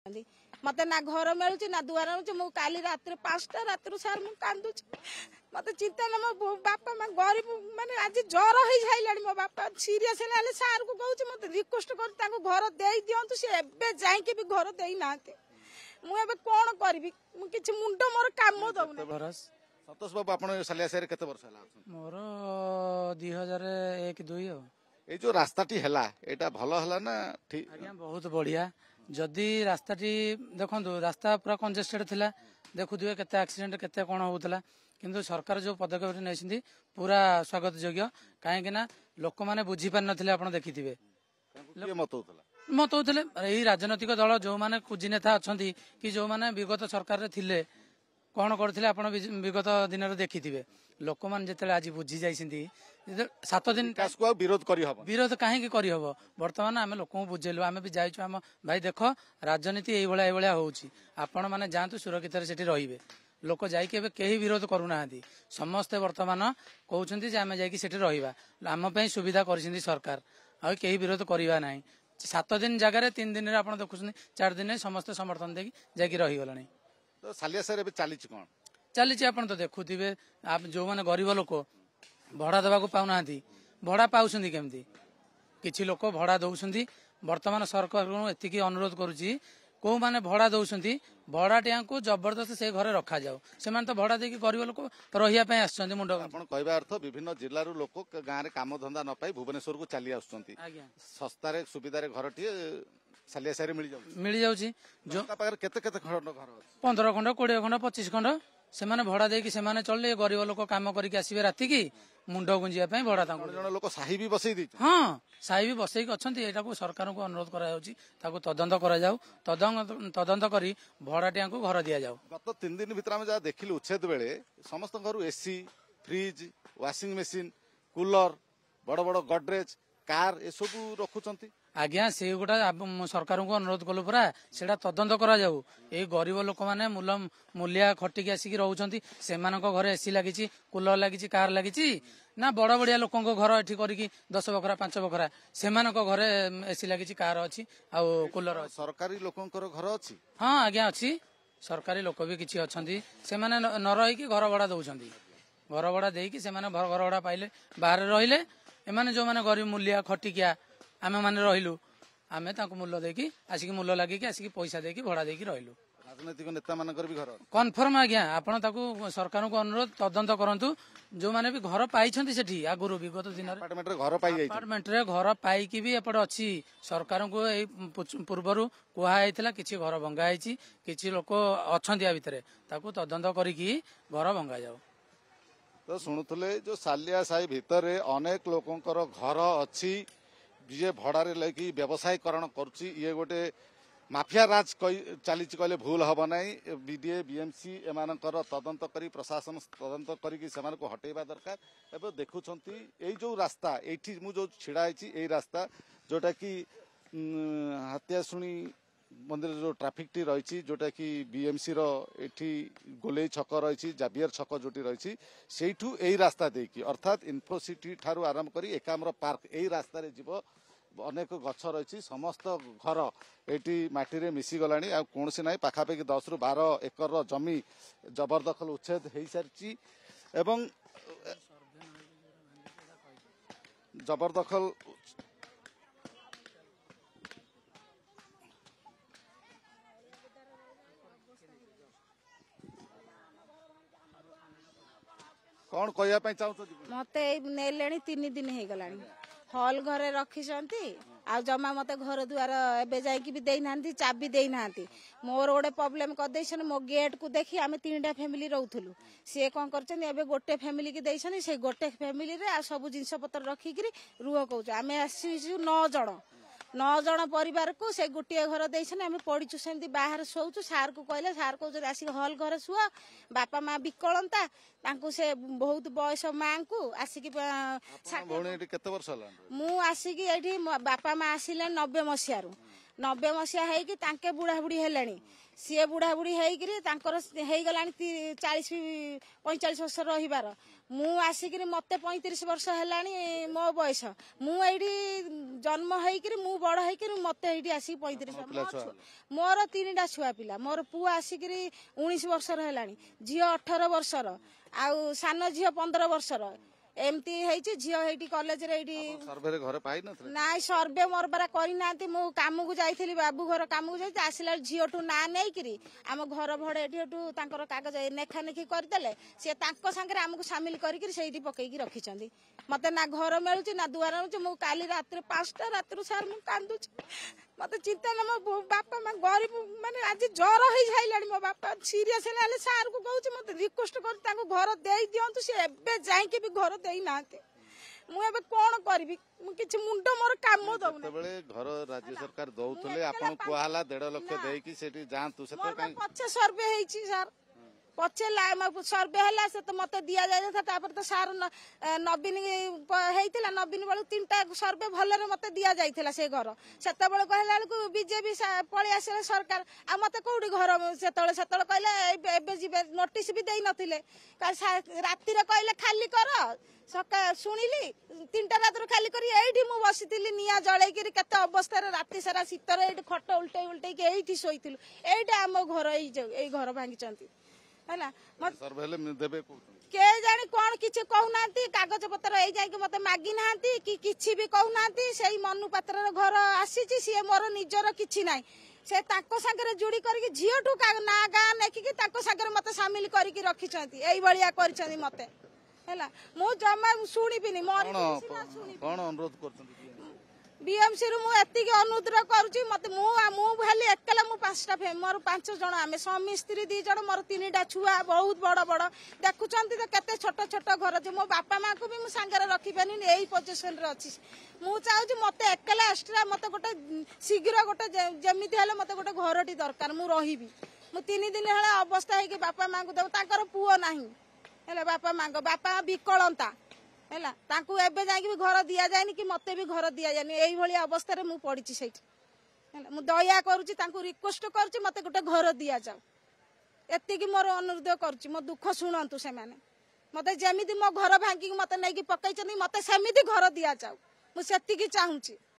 मत ना घर मिलूँ ना दुआर मिलूँ मु काली रात 5टा रात सार मु कांदुच मत चिंता ना मो बापा माँ गरीब माने आज जर हो सारा मो बापा सीरीयस है सार को कहूँ मत रिक्वेस्ट कर घर दे दिंतु सी एबे जाइए भी घर दे ना मुझे कौन करी कि मुंड मोर काम दौना। संतोष बाबू आप सालियासाही केते वर्ष है? मोर 2001-2 ये जो रास्ताटी है एटा भल है ना ठीक? आज्ञा बहुत बढ़िया जदि रास्ताटी देखो रास्ता पूरा कंजेस्टेड थिला देखुए केते एक्सीडेंट केते कौन होउतला किंतु सरकार जो पदक्षेप नहीं पूरा स्वागत योग्य कहीं ना लोक मैंने बुझी पार नथिले आपण देखिथिबे मत होउतले एही राजनैतिक दल जो माने कुजी नेता अछंती कि जो माने विगत सरकार रे थिले कौन करथिले आपण विगत दिन रे देखिथिबे लोक मान जेतेले आज बुझी जाइसिंती 7 दिन विरोध करी हबो विरोध काहे करी हबो वर्तमान आमे लोक को बुझेलु आमे भी जाइछु आम भाई देख राजनीति एई भळा होउची आपण माने जांतु सुरक्षित रे सेठी रहिबे लोक जाइके एबे केही विरोध करूनाहांती समस्ते वर्तमान कहउछंती जे आमे जाइके सेठी रहिबा आम पई सुविधा करछिंती सरकार आ केही विरोध करिवा नाही 7 दिन जगह 3 दिन रे आपण देखुछंती 4 दिन समस्त समर्थन देकी जाइके रहि गलानी। तो सालियासाही रे चलीच कोन चलीच आपण तो देखुथिबे आप जो माने गरीब लोक भड़ा देवाक पाउनाहांती भड़ा पाउछंती केमती किछि लोक भड़ा दउछंती वर्तमान सरकार को एतिकी अनुरोध करूची को माने भड़ा दउछंती भड़ाटिया को जबरदस्त से घरे रखा जाओ से माने तो भड़ा देकी गरीब लोक रहिया पय आछंती मुंड आपण कहबा अर्थ विभिन्न जिल्ला रो लोक गां रे काम धंदा न पाई भुवनेश्वर को चली आछंती सस्ता रे सुविधा रे घरटी सालियासाही मिल जाउची जो केते केते खंड घर 15 खंड 20 खंड 25 खंड से माने भड़ा देकी से माने चलले गरीब लोक काम करके आसीबे राती की मुंड गुंजिया पय भड़ा तांको जण लोक साही भी बसई दी हां साही भी बसई के अछंती एटा को सरकार को अनुरोध करा जाउची ताको तदंत करा जाऊ तदंत करी भड़ाटिया को घर दिया जाऊ। गत 3 दिन भीतर हम जा देखिलु उच्छेद बेले समस्त घर AC fridge washing machine cooler बड़ बड़ गडरेज कार ए सब रखुचंती आज्ञा से गोटा सरकार को अनुरोध कलु परा सेटा तदंत करा जाऊ ए गरीब लोक माने मूल्या खटिकी आसिक रहउचंती सेमानक घरे एसी लागिची कूलर लागिची कार लागिची ना बड़ बड़िया लोकंक घर एठी करिकी 10 बखरा 5 बखरा सेमानक घरे एसी लागिची कार अछि आ कूलर अछि सरकारी लोकंकर घर अछि हां आज्ञा अछि सरकारी लोक भी किछि अछंती से माने न रही की घर भड़ा दउचंती घर भड़ा देकी से माने घर भड़ा पाइले बाहर रहिले एमाने जो माने गरीब मूल्या खटिकिया आमे माने रहिलु आमे ताको मूल्य देकी आसिकी मूल्य लागि की आसिकी पैसा देकी भड़ा देकी रहिलु। राजनीतिक नेता मानकर भी घर कन्फर्म आज्ञा आपण ताको सरकार को अनुरोध तदंत करंतु जो माने भी घर पाइछंती सेठी आगुरु विगत दिन अपार्टमेंट रे घर पाइ जाई अपार्टमेंट रे घर पाइकी भी एपड अछि सरकार को ए पूर्वरु कुहा आइतला किछि घर भंगा आइछि किछि लोक अछंती आ भितरे ताको तदंत करिकी घर भंगा जाऊ। तो शुणुले जो सालियासाही भितर अनेक लोकंकर घर अच्छी जे भड़ारे लेकिन व्यवसायीकरण करुच्ची ये गोटे माफिया राज चली कहले भूल हम ना बीडीए बीएमसी एमानकर तदंत करी प्रशासन तदंत करी हटेबा दरकार एवं देखुंत जो रास्ता ये जो छिड़ा है रास्ता जोटा कि हाथियाशुणी मंदिर जो ट्राफिक टी रही जोटा कि बीएमसी री गोले छक रही जाबियर छक जो रही से रास्ता देकी अर्थात इन्फोसिटी ठारू आरंभ करी एकाम्र पार्क यही रास्ता जीव अनेक गछ रही समस्त घर ये माटी मिसीगला कौन ना पाखापाखि 10 ରୁ 12 एकर जमी जबरदखल उच्छेद हो सारी एवं जबरदखल कौन कहवाई चाहूँ मत नेले 3 दिन हो गला हॉल घरे रखिछंती आ जमा मते घर दुआर एबे जाइकी भी देई नांती चाबी देई नांती मोर गोटे प्रॉब्लम कर दैछन मो गेट को देखी आमे 3टा फैमिली रहउथलु से कोन करछन एबे गोटे फैमिली की दैछन से गोटे फैमिली रे आ सब जिंस पत्र रखी करी रुह कहू आमे आसी 9 जन परिवार को से गोटे घर देछन आमे पड़ीचु सेमती बाहर सोउचु सार को कहले सार कहू आसी हॉल घर सुआ बापा माँ बिकलंता तांको से बहुत बयस माँ को आसिकी मु आसिकी एठी बापा माँ आसिले 90 मसियारू 90 ମସିହା ହେଇକି ତାଙ୍କେ ବୁଢ଼ାବୁଢ଼ୀ ହେଲେଣି ସିଏ ବୁଢ଼ାବୁଢ଼ୀ ହେଇକିରି ତାଙ୍କର ହେଇଗଲାଣି 40-45 ବର୍ଷ ରହିବାର ମୁଁ ଆସିକିରି ମତେ 35 ବର୍ଷ ହେଲାଣି ମୋ ବୟସ ମୁଁ ଏଇଠି ଜନ୍ମ ହେଇକିରି ମୁଁ ବଡ ହେଇକିରି ମତେ ଏଇଠି ଆସିକି 35 ମୋର 3ଟା ଛୁଆ ପିଲା ମୋର ପୁଅ ଆସିକିରି 19 ବର୍ଷର ହେଲାଣି ଝିଅ 18 ବର୍ଷର ଆଉ ସାନ ଝିଅ 15 ବର୍ଷର ଏମିତି ହେଇଛି ଝିଅ ହେଇଠି କଲେଜରେ ଏଇଠି ସର୍ଭେରେ ଘରେ ପାଇନଥିଲେ ନାଇଁ ସର୍ଭେ ମୋର ପରା କରିନାହାନ୍ତି ମୁଁ କାମକୁ ଯାଇଥିଲି ବାବୁ ଘର କାମକୁ ଯାଇଥିଲି ଆସିଲା ଝିଅଠୁ ନାଁ ନେଇକିରି ଆମ ଘର ଭଡା ଏଠି ତାଙ୍କର କାଗଜ ନେଖା ନେଖି କରିଦେଲେ ସେ ତାଙ୍କ ସାଙ୍ଗରେ ଆମକୁ ସାମିଲ କରିକି ସେଇଠି ପକେଇକି ରଖିଛନ୍ତି ମତେ ନା ଘର ମିଳୁଛି ନା ଦୁଆର ମିଳୁଛି ମୁଁ କାଲି ରାତିରେ 5ଟା ରାତିରୁ ସାର୍ ମୁଁ କାନ୍ଦୁଛି ମତେ ଚିନ୍ତା ନା ମୋ ବାପା ମା ଗରିବ ମାନେ ଆଜି ଜ୍ୱର ହେଇସାରିଲାଣି ମୋ ବାପା ସିରିୟସ୍ ହେଲେ ସାର୍ କୁ କହୁଛି ମତେ ରିକ୍ୱେଷ୍ଟ କରୁଛି ତାଙ୍କୁ ଘର ଦେଇ ଦିଅନ୍ତୁ ସେ ଏବେ ଯାଇକି ବି ଘର ଦେଇନାହାନ୍ତି ମୁଁ ଏବେ କଣ କରିବି ମୁଁ କିଛି ମୁଣ୍ଡ ମୋର କାମ ଦଉନି ଯେତେବେଳେ ଘର ରାଜ୍ୟ ସରକାର ଦଉଥିଲେ ଆପଣ କୁହାହେଲା 1.5 ଲକ୍ଷ ଦେଇକି ସେଠି ଯାଆନ୍ତୁ ସେତେବେଳେ ପଛେ ସର୍ଭେ ହେଇଛି ସାର୍ ପଛେ ସର୍ଭେ ହେଲା ସେ ତ ମତେ ଦିଆଯାଇଥିଲା ତାପରେ ତ ସାର୍ ନବୀନ ହେଇଥିଲା ନବୀନ ବେଳକୁ 3ଟା ସର୍ଭେ ଭଲରେ ମତେ ଦିଆଯାଇଥିଲା ସେ ଘର ସେତେବେଳେ କହିଲା ବେଳକୁ ବିଜେପି ପଳେଇ ଆସିଲେ ସରକାର ଆଉ ମତେ କୋଉଠି ଘର ସେତେବେଳେ କହିଲେ ଏବେ ଯିବେ ନୋଟିସ ବି ଦେଇ ନଥିଲେ ରାତିରେ କହିଲେ ଖାଲି କର ସକାଳ ଶୁଣିଲି 3ଟା ରାତିରୁ ଖାଲି କରି ଏଇଠି ମୁଁ ବସିଥିଲି ନିଆଁ ଜଳେଇକିରି କେତେ ଅବସ୍ଥାରେ ରାତି ସାରା ଶୀତରେ ଏଇଠି ଖଟ ଉଲ୍ଟେଇକି ଏଇଠି ଶୋଇଥିଲୁ ଏଇଟା ଆମ ଘର ଏଇ ଘର ଭାଙ୍ଗିଛନ୍ତି ହେଲା କେ ଜାଣି କଣ କିଛି କହୁନାହାନ୍ତି କାଗଜ ପତ୍ର ଏଇ ଯାଇକି ମତେ ମାଗି ନାହାନ୍ତି କି କିଛି ବି କହୁନାହାନ୍ତି ସେଇ ମନୁ ପାତ୍ରର ଘର ଆସିଛି ସିଏ ମୋର ନିଜର କିଛି ନାହିଁ ସେ ତାଙ୍କ ସାଙ୍ଗରେ ଯୋଡି କରିକି ଝିଅଠୁ ନା ଗାଁ ନେଖିକି ତାଙ୍କ ସାଙ୍ଗରେ ମତେ ସାମିଲ କରିକି ରଖିଛନ୍ତି ଏଇଭଳିଆ କରିଛନ୍ତି ମତେ ହେଲା ମୁଁ ଜମା ଶୁଣିବିନି କଣ ଅନୁରୋଧ କରୁଛନ୍ତି BMC ରୁ ମୁଁ ଏତିକି ଅନୁରୋଧ କରୁଛି ମତେ ମୁଁ ଖାଲି ଏକଲା ମୁଁ 5ଟା ମୋର 5 ଜଣ ଆମେ ସ୍ୱାମୀ ସ୍ତ୍ରୀ 2 ଜଣ ମୋର 3ଟା ଛୁଆ ବହୁତ ବଡ ବଡ ଦେଖୁଛନ୍ତି ତ କେତେ ଛୋଟ ଛୋଟ ଘର ଯେ ମୋ ବାପା ମାଙ୍କୁ ବି ମୁଁ ସାଙ୍ଗରେ ରଖିପାରିନି ଏଇ ପୋଜିସନରେ ଅଛି ମୁଁ ଚାହୁଁଛି ମତେ ଏକଲା ଏକ୍ସଟ୍ରା ମତେ ଗୋଟେ ଶୀଘ୍ର ଗୋଟେ ଯେମିତି ହେଲେ ମତେ ଗୋଟେ ଘରଟି ଦରକାର ମୁଁ ରହିବି ମୁଁ 3 ଦିନ ହେଲା ଅବସ୍ଥା ହେଇକି ବାପା ମାଙ୍କୁ ଦେବ ତାଙ୍କର ପୁଅ ନାହିଁ ହେଲା ବାପା ବାପା ବିକଳନ୍ତା ହେଲା ତାଙ୍କୁ ଏବେ ଯାଇକି ବି ଘର ଦିଆଯାଏନି କି ମତେ ବି ଘର ଦିଆଯାଏନି ଏଇଭଳି ଅବସ୍ଥାରେ ମୁଁ ପଡିଛି ସେଇଠି ହେଲା ମୁଁ ଦୟା କରୁଛି ତାଙ୍କୁ ରିକ୍ୱେଷ୍ଟ କରୁଛି ମତେ ଗୋଟେ ଘର ଦିଆଯାଉ ଏତିକି ମୋର ଅନୁରୋଧ କରୁଛି ମୋ ଦୁଃଖ ଶୁଣନ୍ତୁ ସେମାନେ ମତେ ଯେମିତି ମୋ ଘର ଭାଙ୍ଗିକି ମତେ ନେଇକି ପକେଇଛନ୍ତି ମତେ ସେମିତି ଘର ଦିଆଯାଉ ମୁଁ ସେତିକି ଚାହୁଁଛି